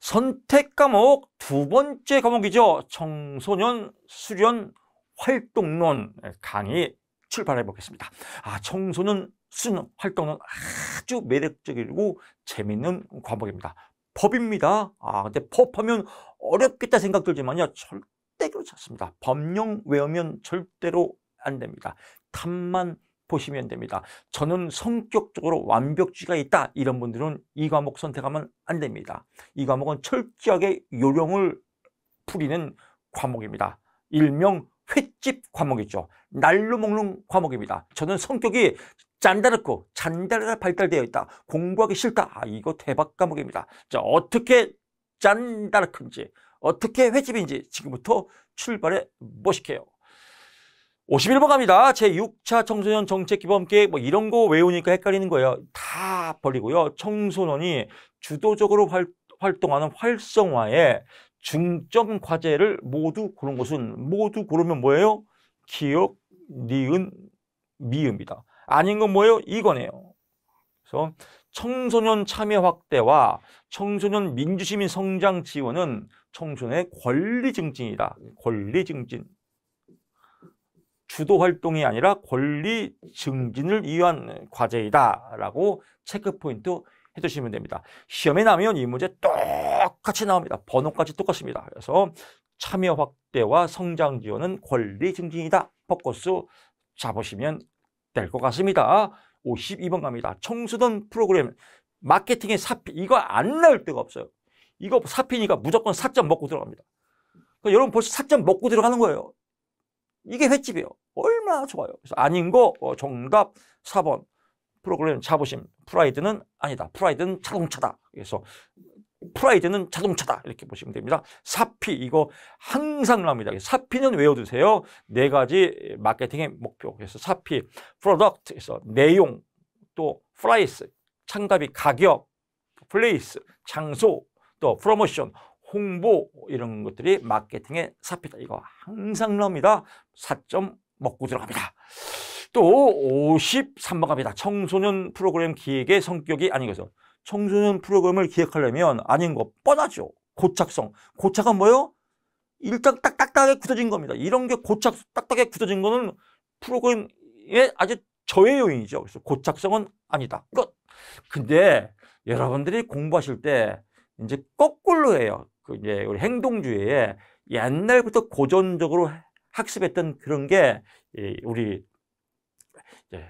선택 과목 두 번째 과목이죠. 청소년 수련 활동론 강의 출발해 보겠습니다. 청소년 수련 활동론 아주 매력적이고 재밌는 과목입니다. 법입니다. 근데 법하면 어렵겠다 생각 들지만요. 절대 그렇지 않습니다. 법령 외우면 절대로 안 됩니다. 탑만 보시면 됩니다. 저는 성격적으로 완벽주의가 있다. 이런 분들은 이 과목 선택하면 안 됩니다. 이 과목은 철저하게 요령을 풀이는 과목입니다. 일명 횟집 과목이죠. 날로 먹는 과목입니다. 저는 성격이 짠다르고 잔다르가 발달되어 있다. 공부하기 싫다. 이거 대박 과목입니다. 자, 어떻게 짠다르크인지 어떻게 횟집인지 지금부터 출발해 보실게요. 51번 갑니다. 제6차 청소년 정책기본계획 이런 거 외우니까 헷갈리는 거예요. 다 버리고요. 청소년이 주도적으로 활동하는 활성화에 중점 과제를 모두 고른 것은 모두 고르면 뭐예요? 기억, 니은, 미입니다. 아닌 건 뭐예요? 이거네요. 그래서 청소년 참여 확대와 청소년 민주시민 성장 지원은 청소년의 권리 증진이다. 권리 증진. 주도 활동이 아니라 권리 증진을 위한 과제이다라고 체크 포인트 해두시면 됩니다. 시험에 나면 이 문제 똑같이 나옵니다. 번호까지 똑같습니다. 그래서 참여 확대와 성장 지원은 권리 증진이다. 포커스 잡으시면 될 것 같습니다. 52번 갑니다. 청소년 프로그램 마케팅의 사피. 이거 안 나올 데가 없어요. 이거 사피니까 무조건 4점 먹고 들어갑니다. 그러니까 여러분 벌써 4점 먹고 들어가는 거예요. 이게 횟집이에요. 얼마나 좋아요. 그래서 아닌 거 정답 4번. 프로그램 자부심. 프라이드는 아니다. 프라이드는 자동차다. 그래서 프라이드는 자동차다. 이렇게 보시면 됩니다. 사피 이거 항상 나옵니다. 사피는 외워두세요. 4가지 마케팅의 목표. 그래서 사피, 프로덕트, 그래서 내용, 또 프라이스, 참가비 가격, 플레이스, 장소, 또 프로모션, 홍보 이런 것들이 마케팅의 사피다. 이거 항상 나옵니다. 4점 먹고 들어갑니다. 또 53번 갑니다. 청소년 프로그램 기획의 성격이 아닌 것은 청소년 프로그램을 기획하려면 아닌 거 뻔하죠. 고착성. 고착은 뭐예요? 일단 딱딱하게 굳어진 겁니다. 이런 게 딱딱하게 굳어진 거는 프로그램의 아주 저해 요인이죠. 그래서 고착성은 아니다. 끝. 근데 여러분들이 공부하실 때 이제 거꾸로 해요. 이제 우리 행동주의에 옛날부터 고전적으로 학습했던 그런 게 우리 이제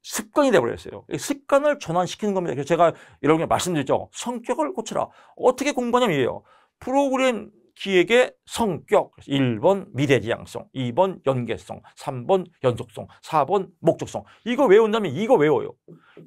습관이 돼버렸어요. 습관을 전환시키는 겁니다. 그래서 제가 여러 번 말씀드렸죠. 성격을 고쳐라. 어떻게 공부하냐면 이래요. 프로그램 기획의 성격. 1번 미래지향성, 2번 연계성, 3번 연속성, 4번 목적성. 이거 외운다면 이거 외워요.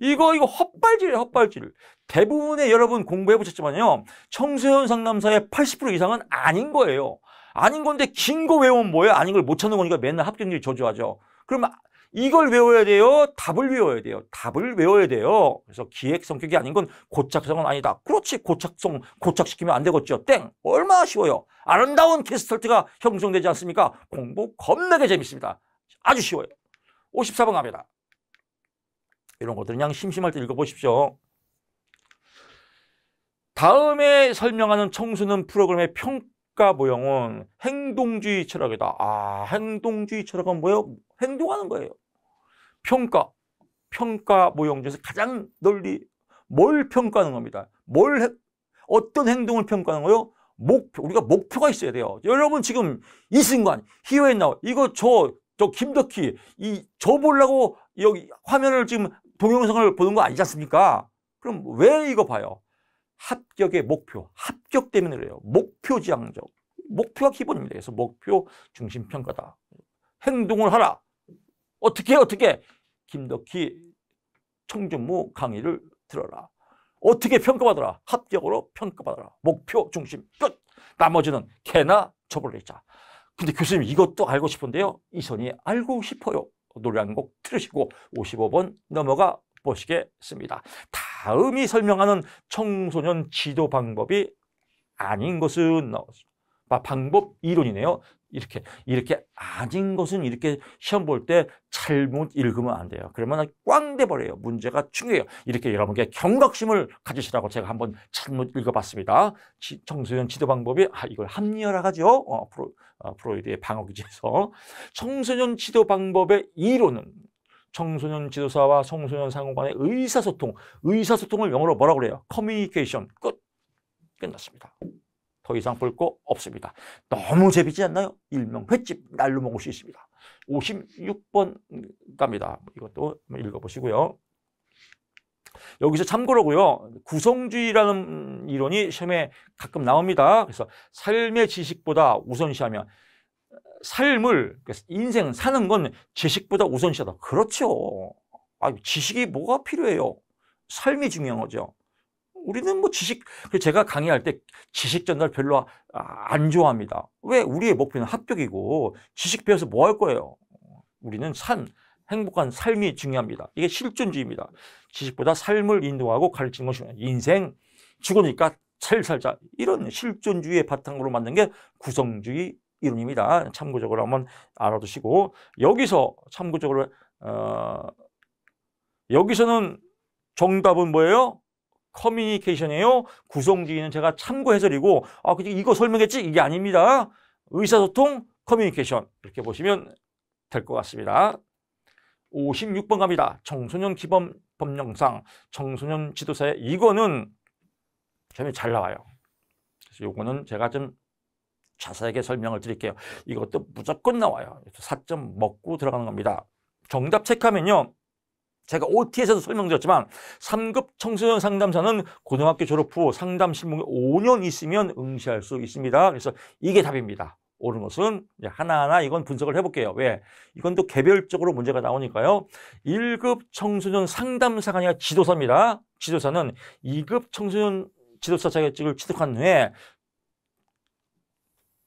이거 헛발질이에요. 헛발질. 대부분의 여러분 공부해 보셨지만요. 청소년 상담사의 80% 이상은 아닌 거예요. 아닌 건데 긴 거 외우면 뭐예요? 아닌 걸 못 찾는 거니까 맨날 합격률이 저조하죠. 그러면 이걸 외워야 돼요? 답을 외워야 돼요? 답을 외워야 돼요. 그래서 기획 성격이 아닌 건 고착성은 아니다. 그렇지. 고착성 고착시키면 안 되겠죠. 땡. 얼마나 쉬워요. 아름다운 게스트가 형성되지 않습니까? 공부 겁나게 재밌습니다. 아주 쉬워요. 54번 갑니다. 이런 것들은 그냥 심심할 때 읽어보십시오. 다음에 설명하는 청소년 프로그램의 평가 모형은 행동주의 철학이다. 행동주의 철학은 뭐예요? 행동하는 거예요. 평가 모형 중에서 가장 널리 뭘 평가하는 겁니다. 어떤 행동을 평가하는 거예요? 목표. 우리가 목표가 있어야 돼요. 여러분 지금 이 순간 히어에 나와 이거 저 김덕희 저 보려고 여기 화면을 지금 동영상을 보는 거 아니지 않습니까? 그럼 왜 이거 봐요? 합격의 목표. 합격 때문에 그래요. 목표지향적. 목표가 기본입니다. 그래서 목표 중심 평가다. 행동을 하라. 어떻게 김덕희 청준무 강의를 들어라. 어떻게 평가받아라. 합격으로 평가받아라. 목표 중심 끝. 나머지는 개나 처벌내자. 근데 교수님 이것도 알고 싶은데요. 이선희 알고 싶어요. 노래 한 곡 들으시고 55번 넘어가 보시겠습니다. 다음이 설명하는 청소년 지도 방법이 아닌 것은 방법 이론이네요. 이렇게 아닌 것은 이렇게 시험 볼 때 잘못 읽으면 안 돼요. 그러면 꽝 돼버려요. 문제가 중요해요. 이렇게 여러분께 경각심을 가지시라고 제가 한번 잘못 읽어봤습니다. 청소년 지도 방법이 이걸 합리화라 하죠. 프로이드의 방어기제에서 청소년 지도 방법의 이론은 청소년 지도사와 청소년 상호 간의 의사소통을 영어로 뭐라고 그래요? 커뮤니케이션. 끝났습니다. 더 이상 볼 거 없습니다. 너무 재밌지 않나요? 일명 횟집 날로 먹을 수 있습니다. 56번 갑니다. 이것도 읽어보시고요. 여기서 참고로고요. 구성주의라는 이론이 시험에 가끔 나옵니다. 그래서 삶의 지식보다 우선시하면 인생 사는 건 지식보다 우선시하다. 그렇죠. 지식이 뭐가 필요해요? 삶이 중요한 거죠. 우리는 뭐 제가 강의할 때 지식 전달 별로 안 좋아합니다. 왜? 우리의 목표는 합격이고 지식 배워서 뭐 할 거예요? 우리는 행복한 삶이 중요합니다. 이게 실존주의입니다. 지식보다 삶을 인도하고 가르치는 것이 중요해요. 인생 죽으니까 잘 살자. 이런 실존주의의 바탕으로 만든 게 구성주의 이론입니다. 참고적으로 한번 알아두시고 여기서 참고적으로 여기서는 정답은 뭐예요? 커뮤니케이션이에요. 구성주의는 제가 참고 해설이고 이거 설명했지? 이게 아닙니다. 의사소통, 커뮤니케이션 이렇게 보시면 될 것 같습니다. 56번 갑니다. 청소년 기본 법령상 청소년 지도사의 이거는 점이 잘 나와요. 그래서 이거는 제가 좀 자세하게 설명을 드릴게요. 이것도 무조건 나와요. 4점 먹고 들어가는 겁니다. 정답 체크하면요. 제가 OT에서도 설명드렸지만 3급 청소년 상담사는 고등학교 졸업 후 상담 실무에 5년 있으면 응시할 수 있습니다. 그래서 이게 답입니다. 옳은 것은 하나하나 이건 분석을 해볼게요. 왜? 이건 또 개별적으로 문제가 나오니까요. 1급 청소년 상담사가 아니라 지도사입니다. 지도사는 2급 청소년 지도사 자격증을 취득한 후에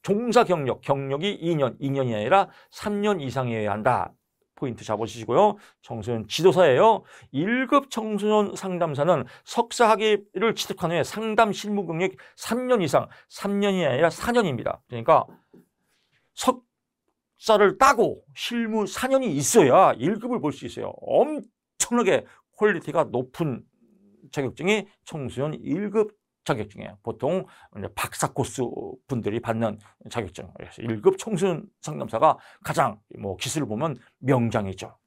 종사 경력이 2년이 아니라 3년 이상이어야 한다. 포인트 잡아주시고요. 청소년 지도사예요. 1급 청소년 상담사는 석사 학위를 취득한 후에 상담 실무 경력 3년 이상, 3년이 아니라 4년입니다. 그러니까 석사를 따고 실무 4년이 있어야 1급을 볼 수 있어요. 엄청나게 퀄리티가 높은 자격증이 청소년 1급 자격증이에요. 보통 박사 코스 분들이 받는 자격증. 그래서 1급 청소년 상담사가 가장 기술을 보면 명장이죠.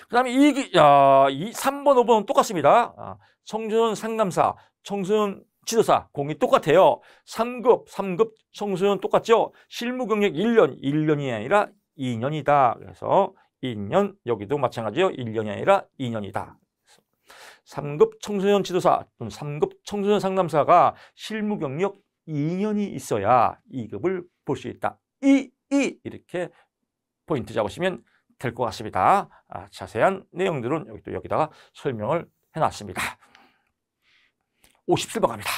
그 다음에 3번, 5번은 똑같습니다. 청소년 상담사, 청소년 지도사 공이 똑같아요. 3급 청소년 똑같죠. 실무 경력 1년이 아니라 2년이다. 그래서 2년, 여기도 마찬가지요. 1년이 아니라 2년이다. 3급 청소년 지도사 또는 3급 청소년 상담사가 실무 경력 2년이 있어야 2급을 볼 수 있다. 이렇게 포인트 잡으시면 될 것 같습니다. 자세한 내용들은 여기다가 설명을 해놨습니다. 57번 갑니다.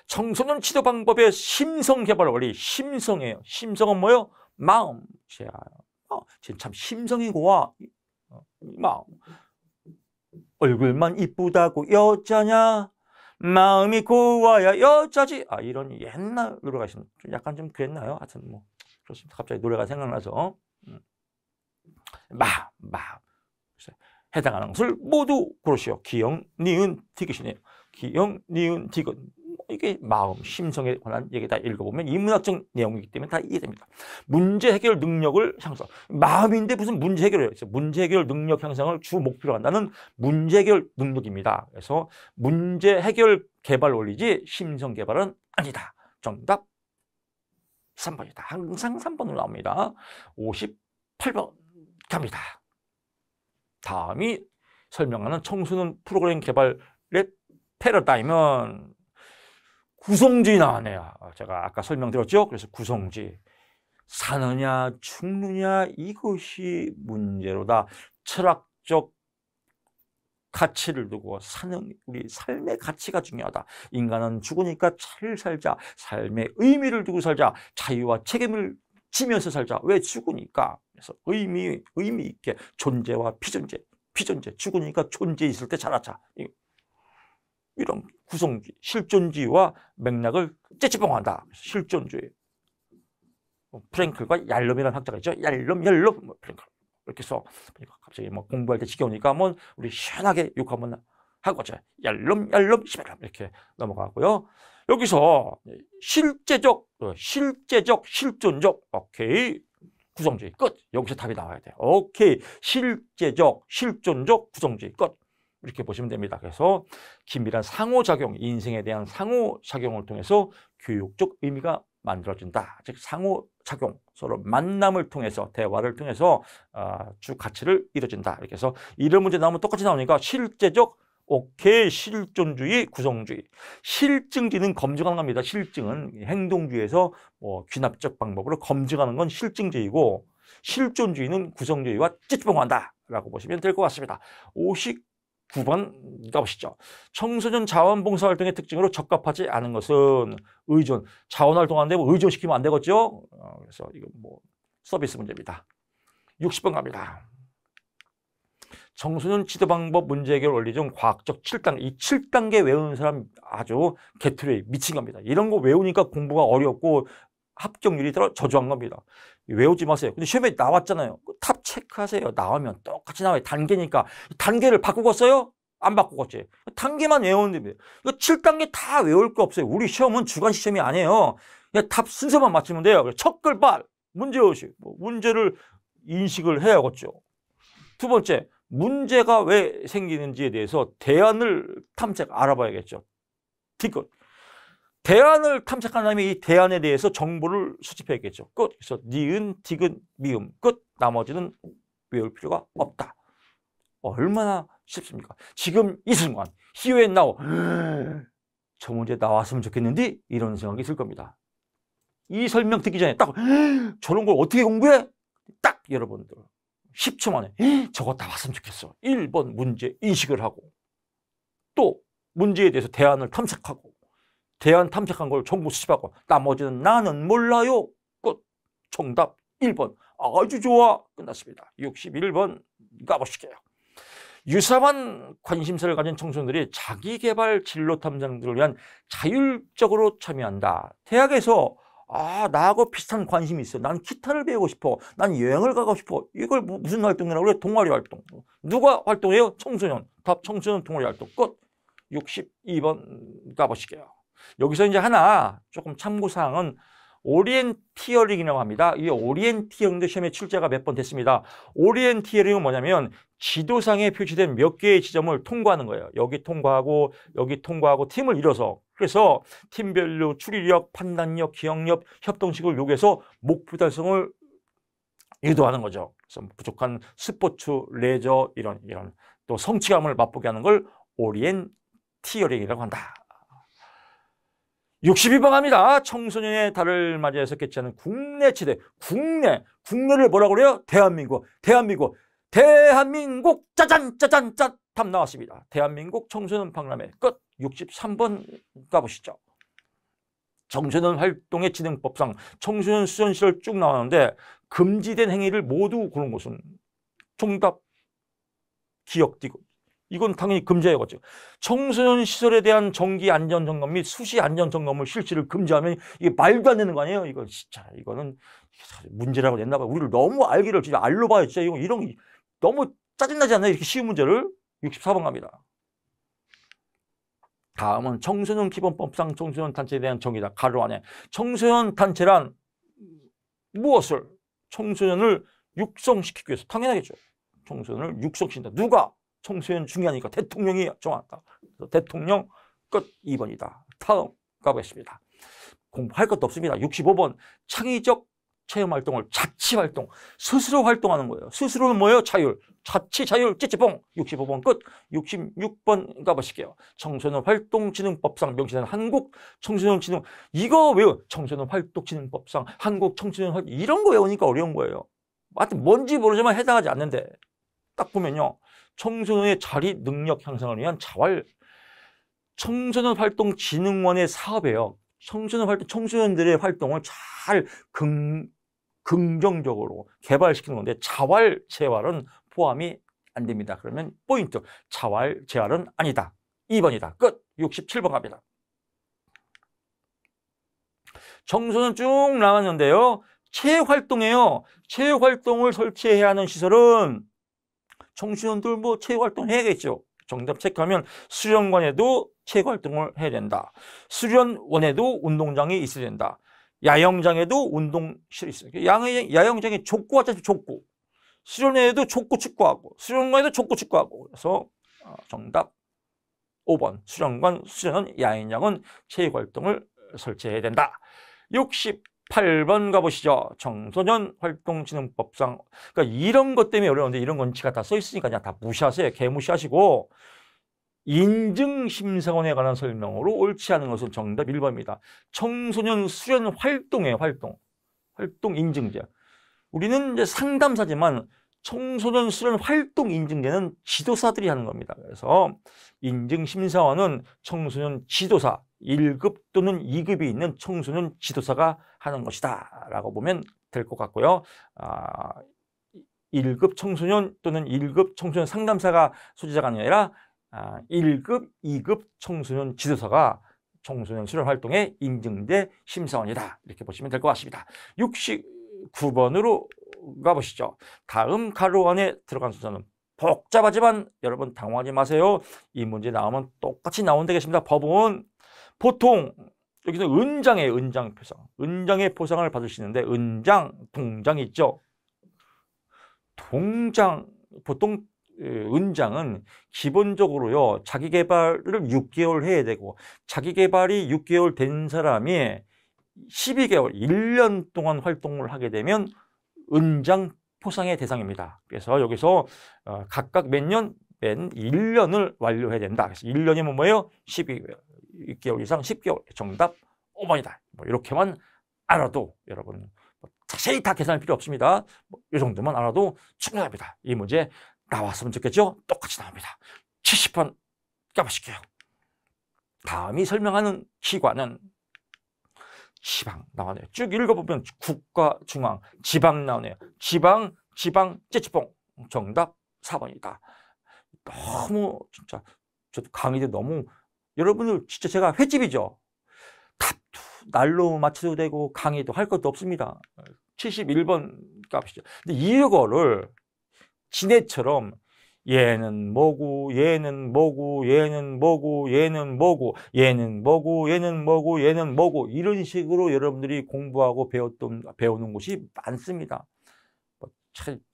청소년 지도 방법의 심성 개발 원리. 심성이에요. 심성은 뭐예요? 마음. 참 심성이 고와. 마음. 얼굴만 이쁘다고 여자냐? 마음이 고와야 여자지. 이런 옛날 노래가 있습니다. 약간 좀 그랬나요? 하여튼 그렇습니다. 갑자기 노래가 생각나서. 해당하는 것을 모두 고르시오. 기역, 니은, 디귿이네요. 기역, 니은, 디귿. 이게 마음, 심성에 관한 얘기 다 읽어보면 인문학적 내용이기 때문에 다 이해됩니다. 문제 해결 능력을 향상. 마음인데 무슨 문제 해결이에요. 문제 해결 능력 향상을 주 목표로 한다는 문제 해결 능력입니다. 그래서 문제 해결 개발 원리지 심성 개발은 아니다. 정답 3번이다. 항상 3번으로 나옵니다. 58번 갑니다. 다음이 설명하는 청소년 프로그램 개발의 패러다임은 구성주의 나왔네요. 제가 아까 설명드렸죠. 그래서 구성주의. 사느냐 죽느냐 이것이 문제로다. 철학적 가치를 두고 사는 우리 삶의 가치가 중요하다. 인간은 죽으니까 잘 살자. 삶의 의미를 두고 살자. 자유와 책임을 지면서 살자. 왜 죽으니까? 그래서 의미 있게 존재와 피존재. 죽으니까 존재 있을 때 살았자. 이런 구성주의, 실존주의와 맥락을 찌찌뽕한다. 실존주의. 프랭클과 얄럼이라는 학자가 있죠. 얄럼, 프랭클. 이렇게 해서 갑자기 뭐 공부할 때 지겨우니까 한번 우리 시원하게 욕 한번 한 거죠. 얄럼, 시베람 이렇게 넘어가고요. 여기서 실제적, 실존적, 오케이. 구성주의 끝. 여기서 답이 나와야 돼요. 오케이. 실제적, 실존적, 구성주의 끝. 이렇게 보시면 됩니다. 그래서 긴밀한 상호작용, 인생에 대한 상호작용을 통해서 교육적 의미가 만들어진다. 즉 상호작용, 서로 만남을 통해서, 대화를 통해서 주 가치를 이뤄진다. 이렇게 해서 이런 문제 나오면 똑같이 나오니까 실제적, 오케이, 실존주의, 구성주의. 실증지는 검증하는 겁니다. 실증은 행동주의에서 귀납적 방법으로 검증하는 건 실증주의고, 실존주의는 구성주의와 찌찌뽕한다 라고 보시면 될 것 같습니다. 59번 가보시죠. 청소년 자원봉사활동의 특징으로 적합하지 않은 것은 의존. 자원활동하는데 뭐 의존시키면 안 되겠죠? 그래서 이건 뭐 서비스 문제입니다. 60번 갑니다. 청소년 지도 방법 문제 해결 원리 중 과학적 7단계. 이 7단계 외우는 사람 아주 개투레이 미친 겁니다. 이런 거 외우니까 공부가 어렵고 합격률이 저조한 겁니다. 외우지 마세요. 근데 시험에 나왔잖아요. 탑 체크하세요. 나오면 똑같이 나와요. 단계니까. 단계를 바꾸겠어요? 안 바꾸겠지. 단계만 외우면 됩니다. 이거 7단계 다 외울 거 없어요. 우리 시험은 주관 시험이 아니에요. 그냥 답 순서만 맞추면 돼요. 첫글발 문제의식. 문제를 인식을 해야겠죠. 두 번째, 문제가 왜 생기는지에 대해서 대안을 알아봐야겠죠. 뒷끝. 대안을 탐색한 다음에 이 대안에 대해서 정보를 수집해야겠죠. 끝. 그래서 니은, 디귿, 미음. 끝. 나머지는 외울 필요가 없다. 얼마나 쉽습니까? 지금 이 순간 here and now 저 문제 나왔으면 좋겠는데 이런 생각이 들 겁니다. 이 설명 듣기 전에 딱 저런 걸 어떻게 공부해? 딱 여러분들 10초 만에 저거 나왔으면 좋겠어. 1번 문제 인식을 하고 또 문제에 대해서 대안을 탐색하고 대안 탐색한 걸 정보 수집하고 나머지는 나는 몰라요. 끝. 정답 1번. 아주 좋아. 끝났습니다. 61번 가보실게요. 유사한 관심사를 가진 청소년들이 자기개발 진로 탐정들을 위한 자율적으로 참여한다. 대학에서 나하고 비슷한 관심이 있어. 난 기타를 배우고 싶어. 난 여행을 가고 싶어. 이걸 무슨 활동이라고 그래? 동아리 활동. 누가 활동해요? 청소년. 답 청소년 동아리 활동. 끝. 62번 가보실게요. 여기서 이제 하나 조금 참고사항은 오리엔티어링이라고 합니다. 이 오리엔티어링도 시험에 출제가 몇 번 됐습니다. 오리엔티어링은 뭐냐면 지도상에 표시된 몇 개의 지점을 통과하는 거예요. 여기 통과하고 여기 통과하고 팀을 이뤄서 그래서 팀별로 추리력, 판단력, 기억력, 협동식을 요구해서 목표 달성을 유도하는 거죠. 그래서 부족한 스포츠, 레저 이런 또 성취감을 맛보게 하는 걸 오리엔티어링이라고 한다. 62번 합니다. 청소년의 달을 맞이해서 개최하는 국내 치대. 국내를 뭐라고 그래요? 대한민국. 짜잔 답 나왔습니다. 대한민국 청소년 박람회 끝. 63번 가보시죠. 청소년 활동의 진행법상 청소년 수련 시절 쭉 나왔는데 금지된 행위를 모두 고른 것은 정답 기억띠고 이건 당연히 금지해야겠죠. 청소년 시설에 대한 정기 안전 점검 및 수시 안전 점검을 실시를 금지하면 이게 말도 안 되는 거 아니에요? 이거 진짜 이거는 문제라고 냈나 봐요. 우리를 너무 알기를 진짜 알로 봐요. 진짜 이런 너무 짜증나지 않나요? 이렇게 쉬운 문제를 64번 갑니다. 다음은 청소년 기본법상 청소년 단체에 대한 정의다. 가로 안에 청소년 단체란 무엇을? 청소년을 육성시키기 위해서 당연하겠죠. 청소년을 육성시킨다. 누가? 청소년 중요하니까 대통령이 정한다. 그래서 대통령 끝 2번이다. 다음 가보겠습니다. 공부할 것도 없습니다. 65번 창의적 체험활동을 자치활동, 스스로 활동하는 거예요. 스스로는 뭐예요? 자율. 자치, 자율, 찌찌뽕. 65번 끝. 66번 가보실게요. 청소년 활동진흥법상 명시된 한국 청소년진흥. 이거 외워. 청소년 활동진흥법상 한국 청소년 활동. 이런 거 외우니까 어려운 거예요. 하여튼 뭔지 모르지만 해당하지 않는데 딱 보면요. 청소년의 자리 능력 향상을 위한 자활 청소년 활동 진흥원의 사업이에요. 청소년들의 활동을 잘 긍정적으로 개발시키는 건데 자활, 재활은 포함이 안 됩니다. 그러면 포인트. 자활, 재활은 아니다. 2번이다. 끝. 67번 갑니다. 청소년 쭉 나왔는데요. 체육활동이에요. 체육활동을 설치해야 하는 시설은 청소년들 뭐 체육활동 해야겠죠. 정답 체크하면 수련관에도 체육활동을 해야 된다. 수련원에도 운동장이 있어야 된다. 야영장에도 운동실이 있어요. 야영장에 족구 하잖아요. 족구. 수련회에도 족구 축구하고 수련관에도 족구 축구하고. 그래서 정답 5번 수련관, 수련원, 야영장은 체육활동을 설치해야 된다. 68번 가보시죠. 청소년 활동진흥법상. 그러니까 이런 것 때문에 어려운데 이런 원칙가 다 써 있으니까 그냥 다 무시하세요. 개무시하시고 인증심사원에 관한 설명으로 옳지 않은 것은 정답 1번입니다. 청소년 수련 활동이에요. 활동 인증제. 우리는 이제 상담사지만 청소년 수련 활동 인증제는 지도사들이 하는 겁니다. 그래서 인증심사원은 청소년 지도사 1급 또는 2급이 있는 청소년 지도사가 하는 것이다 라고 보면 될 것 같고요. 1급 청소년 또는 1급 청소년 상담사가 소지자가 아니라 1급, 2급 청소년 지도사가 청소년 수련 활동의 인증제 심사원이다. 이렇게 보시면 될 것 같습니다. 69번으로 가보시죠. 다음 가로 안에 들어간 순서는 복잡하지만 여러분 당황하지 마세요. 이 문제 나오면 똑같이 나오면 되겠습니다. 법은 보통 여기서 은장이에요. 은장 표상. 은장의 포상을 받으시는데 은장, 동장 있죠. 동장, 보통 은장은 기본적으로요. 자기 개발을 6개월 해야 되고 자기 개발이 6개월 된 사람이 12개월, 1년 동안 활동을 하게 되면 은장 포상의 대상입니다. 그래서 여기서 각각 몇 년? 맨 1년을 완료해야 된다. 그래서 1년이면 뭐예요? 12개월, 6개월 이상 10개월. 정답 5번이다. 뭐 이렇게만 알아도 여러분 자세히 다 계산할 필요 없습니다. 이 정도만 알아도 충분합니다. 이 문제 나왔으면 좋겠죠? 똑같이 나옵니다. 70번 까보실게요. 다음이 설명하는 기관은 지방 나오네요. 쭉 읽어보면 국가, 중앙, 지방 나오네요. 지방, 찌찌뽕. 정답 4번이다. 너무 진짜 저도 강의도 너무 여러분들 진짜 제가 횟집이죠. 답도 날로 맞춰도 되고 강의도 할 것도 없습니다. 71번 값이죠. 근데 이거를 지네처럼 얘는 뭐고 얘는 뭐고 얘는 뭐고 얘는 뭐고 얘는 뭐고 얘는 뭐고 얘는 뭐고 이런 식으로 여러분들이 공부하고 배우는 곳이 많습니다.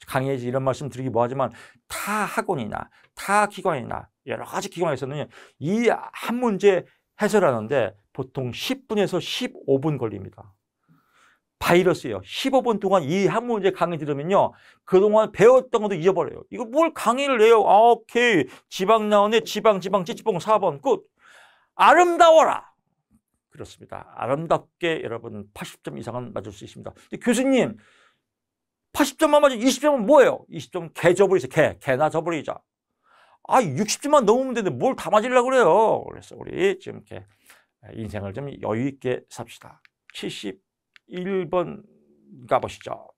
강의에서 이런 말씀 드리기 뭐하지만 타 학원이나 타 기관이나 여러 가지 기관에서는 이 한 문제 해설하는데 보통 10분에서 15분 걸립니다. 바이러스예요. 15분 동안 이 한 문제 강의 들으면요. 그동안 배웠던 것도 잊어버려요. 이거 뭘 강의를 해요. 오케이. 지방 나오네. 지방, 찌찌뽕 4번 끝. 아름다워라. 그렇습니다. 아름답게 여러분 80점 이상은 맞을 수 있습니다. 근데 교수님 80점만 맞으면 20점은 뭐예요? 20점 개 져버리세요. 개나 져버리자. 60점만 넘으면 되는데 뭘 다 맞으려고 그래요. 그래서 우리 지금 이렇게 인생을 좀 여유 있게 삽시다. 71번 가보시죠.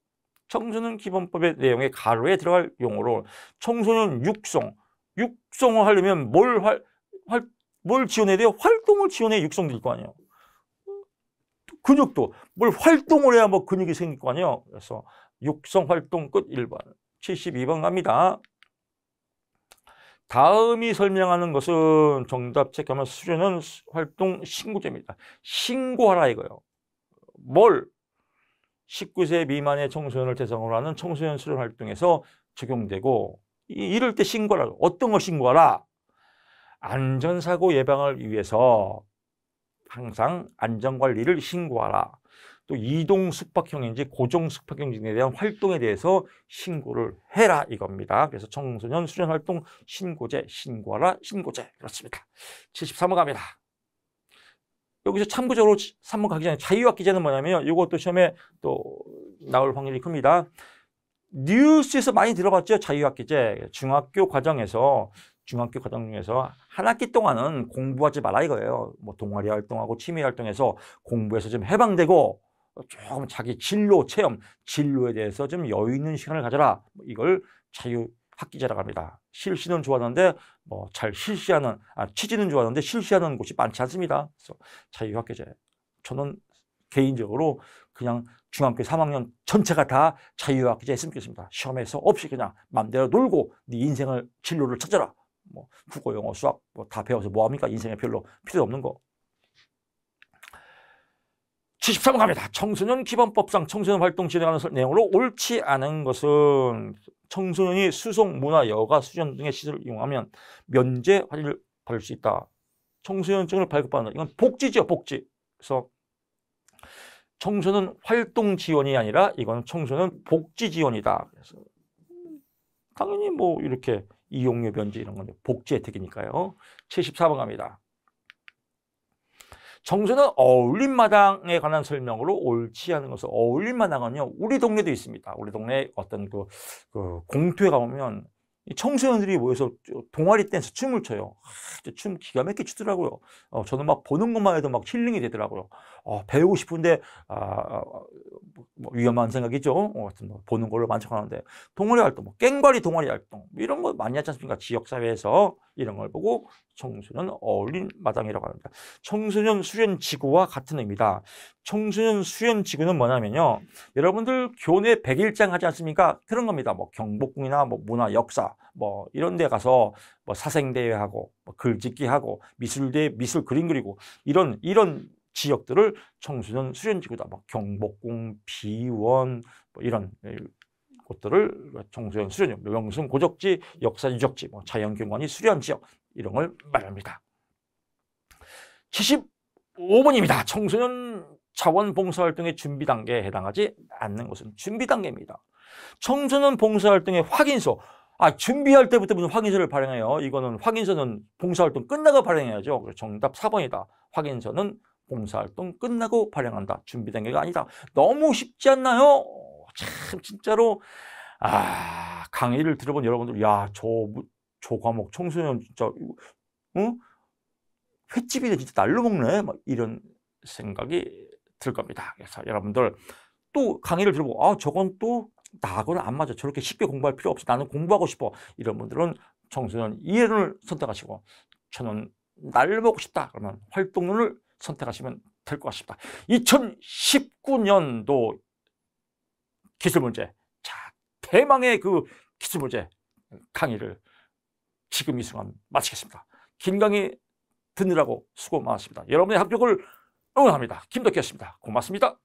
청소년 기본법의 내용에 가로에 들어갈 용어로 청소년 육성을 하려면 뭘 지원해야 돼요? 활동을 지원해야 육성 될 거 아니에요. 근육도 뭘 활동을 해야 뭐 근육이 생길 거 아니에요. 그래서 육성 활동 끝 1번. 72번 갑니다. 다음이 설명하는 것은 정답 체크하면 수련원 활동 신고제입니다. 신고하라 이거예요. 뭘? 19세 미만의 청소년을 대상으로 하는 청소년 수련 활동에서 적용되고 이럴 때 신고하라. 어떤 걸 신고하라? 안전사고 예방을 위해서 항상 안전관리를 신고하라. 또 이동 숙박형인지 고정 숙박형인지에 대한 활동에 대해서 신고를 해라 이겁니다. 그래서 청소년 수련 활동 신고제, 신고하라, 신고제. 그렇습니다. 73번 갑니다. 여기서 참고적으로 3번 가기 전에 자유학기제는 뭐냐면 이것도 시험에 또 나올 확률이 큽니다. 뉴스에서 많이 들어봤죠? 자유학기제. 중학교 과정 중에서 한 학기 동안은 공부하지 마라 이거예요. 뭐 동아리 활동하고 취미 활동해서 공부에서 좀 해방되고 조금 자기 진로 체험, 진로에 대해서 좀 여유 있는 시간을 가져라. 이걸 자유학기제라고 합니다. 실시는 좋았는데 뭐 잘 실시하는 취지는 좋았는데 실시하는 곳이 많지 않습니다. 그래서 자유학기제. 저는 개인적으로 그냥 중학교 3학년 전체가 다 자유학기제 했으면 좋겠습니다. 시험에서 없이 그냥 맘대로 놀고 네 인생을 진로를 찾아라. 뭐 국어, 영어, 수학 뭐 다 배워서 뭐합니까? 인생에 별로 필요 없는 거. 73번 갑니다. 청소년 기본법상 청소년 활동 진행하는 내용으로 옳지 않은 것은 청소년이 수송, 문화, 여가, 수련 등의 시설을 이용하면 면제 할인을 받을 수 있다. 청소년증을 발급받는다. 이건 복지죠, 복지. 그래서 청소년 활동 지원이 아니라 이건 청소년 복지 지원이다. 그래서 당연히 뭐 이렇게 이용료 면제 이런 건 복지 혜택이니까요. 74번 갑니다. 청소년 어울림마당에 관한 설명으로 옳지 않은 것은 어울림마당은요 우리 동네도 있습니다. 우리 동네 어떤 그 공터에 가보면 이 청소년들이 모여서 동아리 댄스 춤을 춰요. 춤 기가 막히게 추더라고요. 저는 막 보는 것만 해도 막 힐링이 되더라고요. 배우고 싶은데 뭐 위험한 생각이죠. 하여튼 뭐 보는 걸로 만족하는데 동아리 활동, 뭐 깽과리 동아리 활동 이런 거 많이 하지 않습니까? 지역 사회에서 이런 걸 보고 청소년 어울림 마당이라고 합니다. 청소년 수련 지구와 같은 의미다. 청소년 수련 지구는 뭐냐면요. 여러분들 교내 100일장 하지 않습니까? 그런 겁니다. 뭐 경복궁이나 뭐 문화 역사 뭐 이런 데 가서 뭐 사생대회 하고 뭐 글짓기 하고 미술대회 미술 그림 그리고 이런 지역들을 청소년 수련 지구다. 뭐 경복궁, 비원 뭐 이런 곳들을 청소년 수련 명승 고적지, 역사 유적지, 뭐 자연경관이 수련 지역 이런 걸 말합니다. 75번입니다. 청소년 자원봉사활동의 준비 단계에 해당하지 않는 것은 준비 단계입니다. 청소년 봉사활동의 확인서. 준비할 때부터 무슨 확인서를 발행해요. 이거는 확인서는 봉사활동 끝나고 발행해야죠. 정답 4번이다. 확인서는 봉사활동 끝나고 발행한다. 준비 단계가 아니다. 너무 쉽지 않나요? 참 진짜로 강의를 들어본 여러분들 저 과목 청소년 진짜 횟집이네 진짜 날로 먹네 막 이런 생각이 들 겁니다. 그래서 여러분들 또 강의를 들어보고 저건 또 나하고는 안 맞아. 저렇게 쉽게 공부할 필요 없어. 나는 공부하고 싶어. 이런 분들은 청소년 2회를 선택하시고 저는 날로 먹고 싶다. 그러면 활동론을 선택하시면 될 것 같습니다. 2019년도 기술문제. 자, 대망의 그 기술문제 강의를 지금 이 순간 마치겠습니다. 긴 강의 듣느라고 수고 많았습니다. 여러분의 합격을 응원합니다. 김덕기였습니다. 고맙습니다.